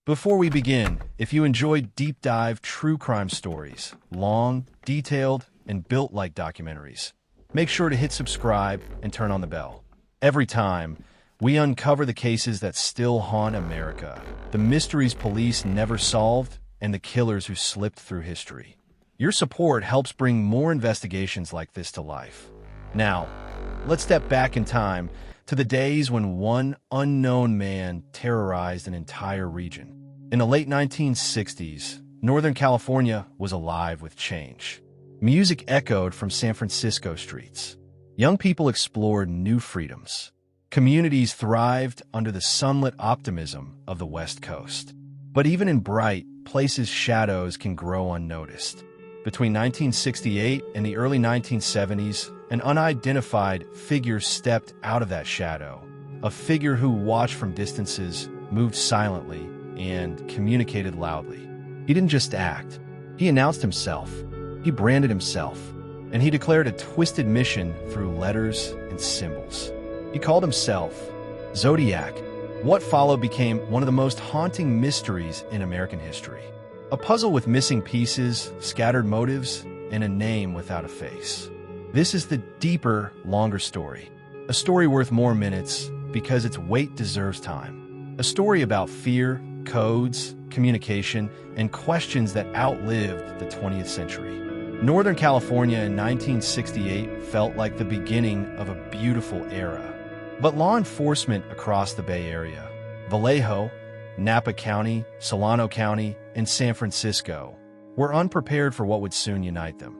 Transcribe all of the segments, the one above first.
Before we begin, if you enjoy deep dive true crime stories, long, detailed, and built like documentaries, make sure to hit subscribe and turn on the bell. Every time, we uncover the cases that still haunt America, the mysteries police never solved, and the killers who slipped through history. Your support helps bring more investigations like this to life. Now, let's step back in time to the days when one unknown man terrorized an entire region. In the late 1960s, Northern California was alive with change. Music echoed from San Francisco streets. Young people explored new freedoms. Communities thrived under the sunlit optimism of the West Coast. But even in bright places, shadows can grow unnoticed. Between 1968 and the early 1970s, an unidentified figure stepped out of that shadow. A figure who watched from distances, moved silently, and communicated loudly. He didn't just act. He announced himself. He branded himself. And he declared a twisted mission through letters and symbols. He called himself Zodiac. What followed became one of the most haunting mysteries in American history. A puzzle with missing pieces, scattered motives, and a name without a face. This is the deeper, longer story. A story worth more minutes because its weight deserves time. A story about fear, codes, communication, and questions that outlived the 20th century. Northern California in 1968 felt like the beginning of a beautiful era. But law enforcement across the Bay Area, Vallejo, Napa County, Solano County, and San Francisco, were unprepared for what would soon unite them.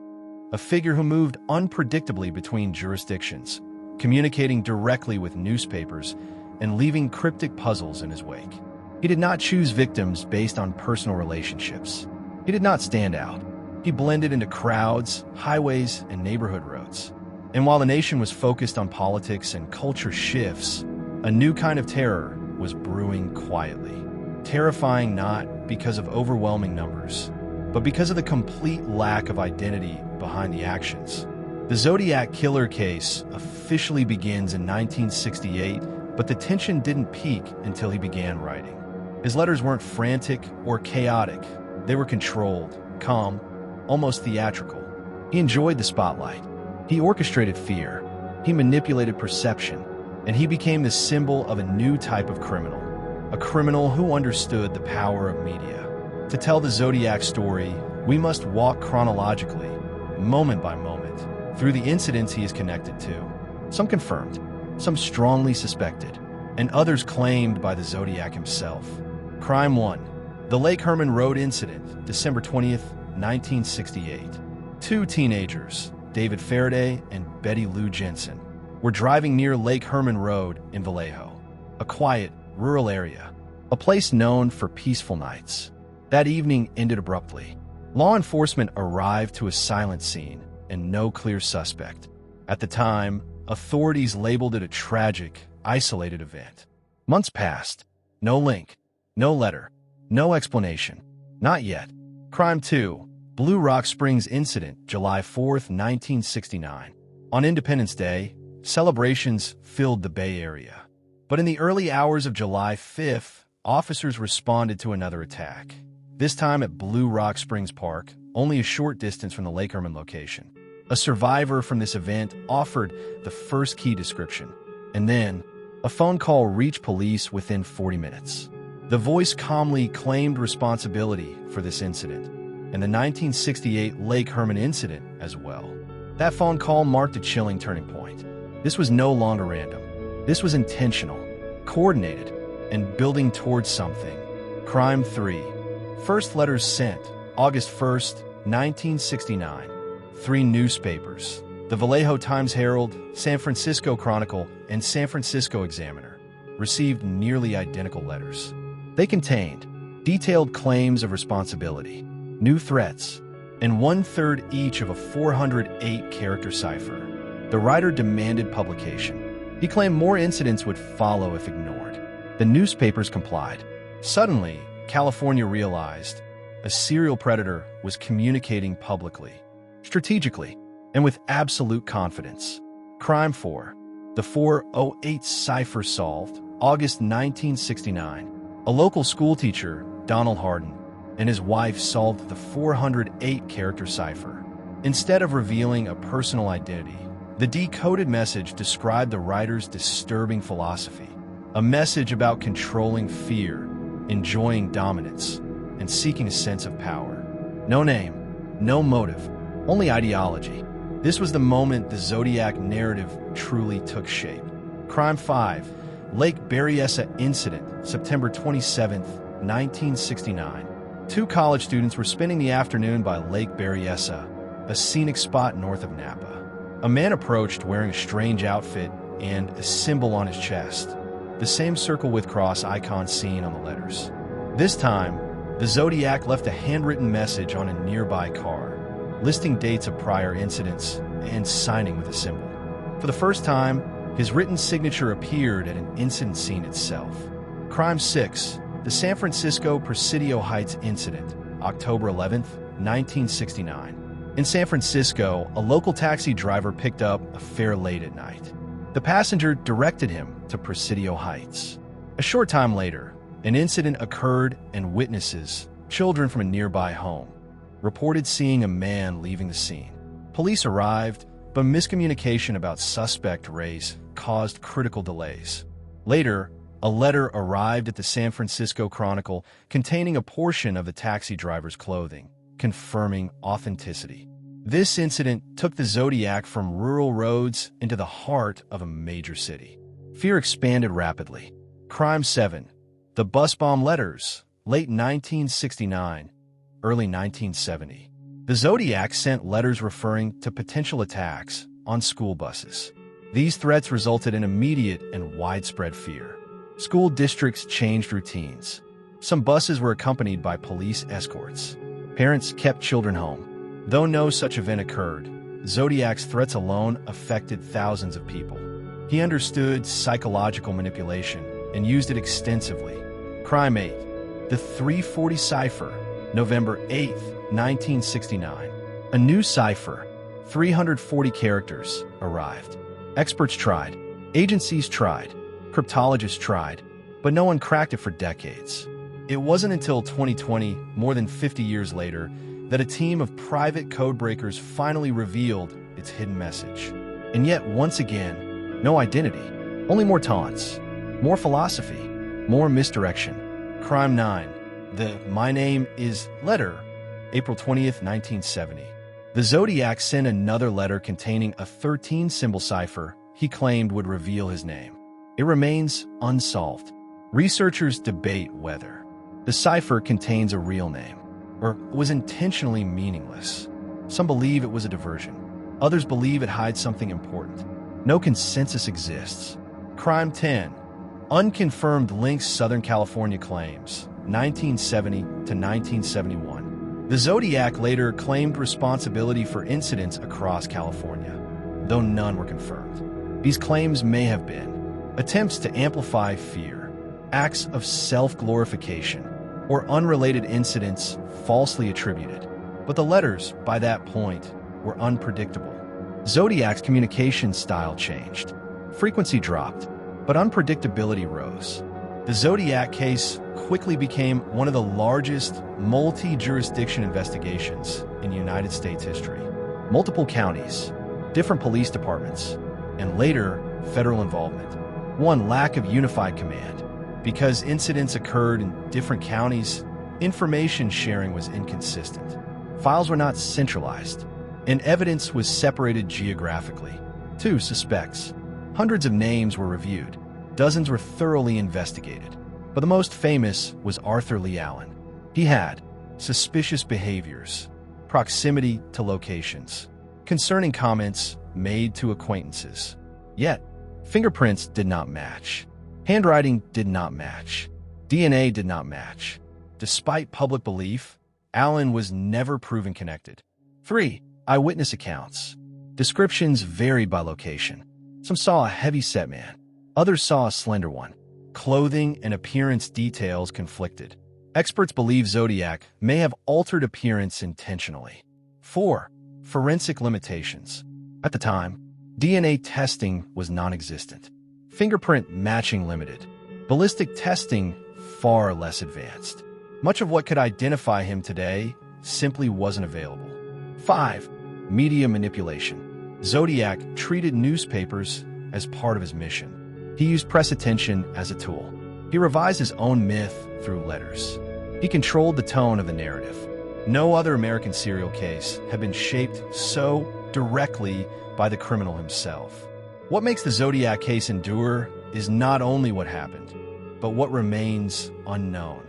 A figure who moved unpredictably between jurisdictions, communicating directly with newspapers and leaving cryptic puzzles in his wake. He did not choose victims based on personal relationships. He did not stand out. He blended into crowds, highways, and neighborhood roads. And while the nation was focused on politics and culture shifts, a new kind of terror was brewing quietly. Terrifying not because of overwhelming numbers, but because of the complete lack of identity behind the actions. The Zodiac Killer case officially begins in 1968, but the tension didn't peak until he began writing. His letters weren't frantic or chaotic. They were controlled, calm, almost theatrical. He enjoyed the spotlight. He orchestrated fear. He manipulated perception. And he became the symbol of a new type of criminal. A criminal who understood the power of media. To tell the Zodiac story, we must walk chronologically, moment by moment, through the incidents he is connected to. Some confirmed, some strongly suspected, and others claimed by the Zodiac himself. Crime 1. The Lake Herman Road Incident, December 20th, 1968. Two teenagers, David Faraday and Betty Lou Jensen, were driving near Lake Herman Road in Vallejo, a quiet, rural area, a place known for peaceful nights. That evening ended abruptly. Law enforcement arrived to a silent scene and no clear suspect. At the time, authorities labeled it a tragic, isolated event. Months passed. No link, no letter, no explanation. Not yet. Crime 2. Blue Rock Springs Incident, July 4th, 1969. On Independence Day, celebrations filled the Bay Area. But in the early hours of July 5th, officers responded to another attack. This time at Blue Rock Springs Park, only a short distance from the Lake Herman location. A survivor from this event offered the first key description. And then, a phone call reached police within 40 minutes. The voice calmly claimed responsibility for this incident, and the 1968 Lake Herman incident as well. That phone call marked a chilling turning point. This was no longer random. This was intentional, coordinated, and building towards something. Crime 3. First letters sent, August 1st, 1969. Three newspapers, the Vallejo Times-Herald, San Francisco Chronicle, and San Francisco Examiner, received nearly identical letters. They contained detailed claims of responsibility, new threats, and 1/3 each of a 408-character cipher. The writer demanded publication. He claimed more incidents would follow if ignored. The newspapers complied. Suddenly, California realized a serial predator was communicating publicly, strategically, and with absolute confidence. Crime 4. The 408 cipher solved, August 1969. A local schoolteacher, Donald Hardin, and his wife solved the 408-character cipher. Instead of revealing a personal identity, the decoded message described the writer's disturbing philosophy, a message about controlling fear, enjoying dominance, and seeking a sense of power. No name, no motive, only ideology. This was the moment the Zodiac narrative truly took shape. Crime 5, Lake Berryessa Incident, September 27, 1969. Two college students were spending the afternoon by Lake Berryessa, a scenic spot north of Napa. A man approached wearing a strange outfit and a symbol on his chest, the same circle with cross icon seen on the letters. This time, the Zodiac left a handwritten message on a nearby car, listing dates of prior incidents and signing with a symbol. For the first time, his written signature appeared at an incident scene itself. Crime 6, the San Francisco Presidio Heights Incident, October 11, 1969. In San Francisco, a local taxi driver picked up a fare late at night. The passenger directed him to Presidio Heights. A short time later, an incident occurred and witnesses, children from a nearby home, reported seeing a man leaving the scene. Police arrived, but miscommunication about suspect race caused critical delays. Later, a letter arrived at the San Francisco Chronicle containing a portion of the taxi driver's clothing, confirming authenticity. This incident took the Zodiac from rural roads into the heart of a major city. Fear expanded rapidly. Crime 7, the bus bomb letters, late 1969, early 1970. The Zodiac sent letters referring to potential attacks on school buses. These threats resulted in immediate and widespread fear. School districts changed routines. Some buses were accompanied by police escorts. Parents kept children home. Though no such event occurred, Zodiac's threats alone affected thousands of people. He understood psychological manipulation and used it extensively. Crime 8, the 340 cipher, November 8, 1969. A new cipher, 340 characters, arrived. Experts tried, agencies tried, cryptologists tried, but no one cracked it for decades. It wasn't until 2020, more than 50 years later, that a team of private codebreakers finally revealed its hidden message. And yet, once again, no identity, only more taunts, more philosophy, more misdirection. Crime 9, the My Name Is letter, April 20th, 1970. The Zodiac sent another letter containing a 13-symbol cipher he claimed would reveal his name. It remains unsolved. Researchers debate whether the cipher contains a real name or was intentionally meaningless. Some believe it was a diversion. Others believe it hides something important. No consensus exists. Crime 10, unconfirmed Lynx Southern California claims, 1970 to 1971. The Zodiac later claimed responsibility for incidents across California, though none were confirmed. These claims may have been attempts to amplify fear, acts of self-glorification, or unrelated incidents falsely attributed. But the letters, by that point, were unpredictable. Zodiac's communication style changed. Frequency dropped, but unpredictability rose. The Zodiac case quickly became one of the largest multi-jurisdiction investigations in United States history. Multiple counties, different police departments, and later, federal involvement. One, lack of unified command. Because incidents occurred in different counties, information sharing was inconsistent. Files were not centralized, and evidence was separated geographically. 2, suspects. Hundreds of names were reviewed. Dozens were thoroughly investigated. But the most famous was Arthur Lee Allen. He had suspicious behaviors, proximity to locations, concerning comments made to acquaintances. Yet, fingerprints did not match. Handwriting did not match. DNA did not match. Despite public belief, Allen was never proven connected. 3, eyewitness accounts. Descriptions varied by location. Some saw a heavy-set man. Others saw a slender one. Clothing and appearance details conflicted. Experts believe Zodiac may have altered appearance intentionally. 4, forensic limitations. At the time, DNA testing was non-existent. Fingerprint matching limited. Ballistic testing far less advanced. Much of what could identify him today simply wasn't available. 5. Media manipulation. Zodiac treated newspapers as part of his mission. He used press attention as a tool. He revised his own myth through letters. He controlled the tone of the narrative. No other American serial case had been shaped so directly by the criminal himself. What makes the Zodiac case endure is not only what happened, but what remains unknown.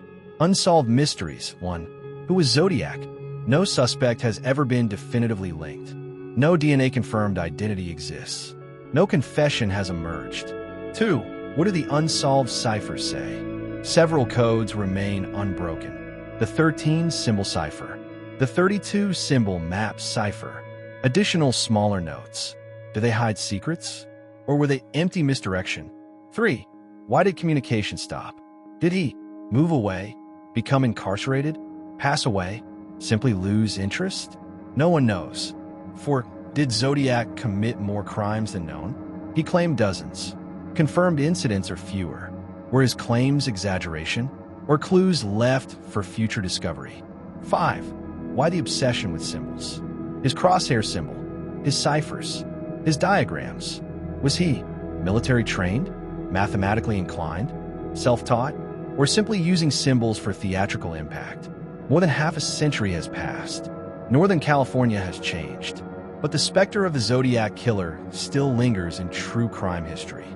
Unsolved mysteries. 1. Who was Zodiac? No suspect has ever been definitively linked. No DNA-confirmed identity exists. No confession has emerged. 2. What do the unsolved ciphers say? Several codes remain unbroken. The 13-symbol cipher. The 32-symbol map cipher. Additional smaller notes. Do they hide secrets? Or were they empty misdirection? 3. Why did communication stop? Did he move away? Become incarcerated? Pass away? Simply lose interest? No one knows. 4. Did Zodiac commit more crimes than known? He claimed dozens. Confirmed incidents are fewer. Were his claims exaggeration? Or clues left for future discovery? 5. Why the obsession with symbols? His crosshair symbol, his ciphers, his diagrams. Was he military trained, mathematically inclined, self-taught, or simply using symbols for theatrical impact? More than half a century has passed. Northern California has changed. But the specter of the Zodiac Killer still lingers in true crime history.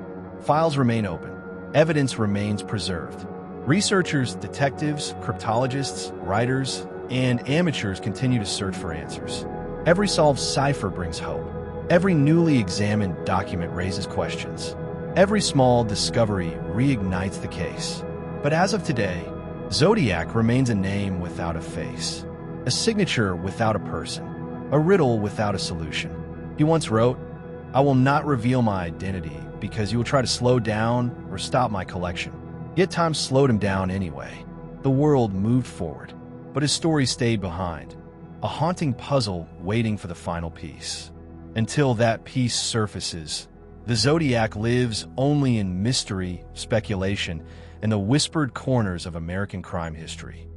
Files remain open. Evidence remains preserved. Researchers, detectives, cryptologists, writers, and amateurs continue to search for answers. Every solved cipher brings hope. Every newly examined document raises questions. Every small discovery reignites the case. But as of today, Zodiac remains a name without a face, a signature without a person, a riddle without a solution. He once wrote, "I will not reveal my identity because you will try to slow down or stop my collection." Yet time slowed him down anyway. The world moved forward, but his story stayed behind, a haunting puzzle waiting for the final piece. Until that piece surfaces, the Zodiac lives only in mystery, speculation, and the whispered corners of American crime history.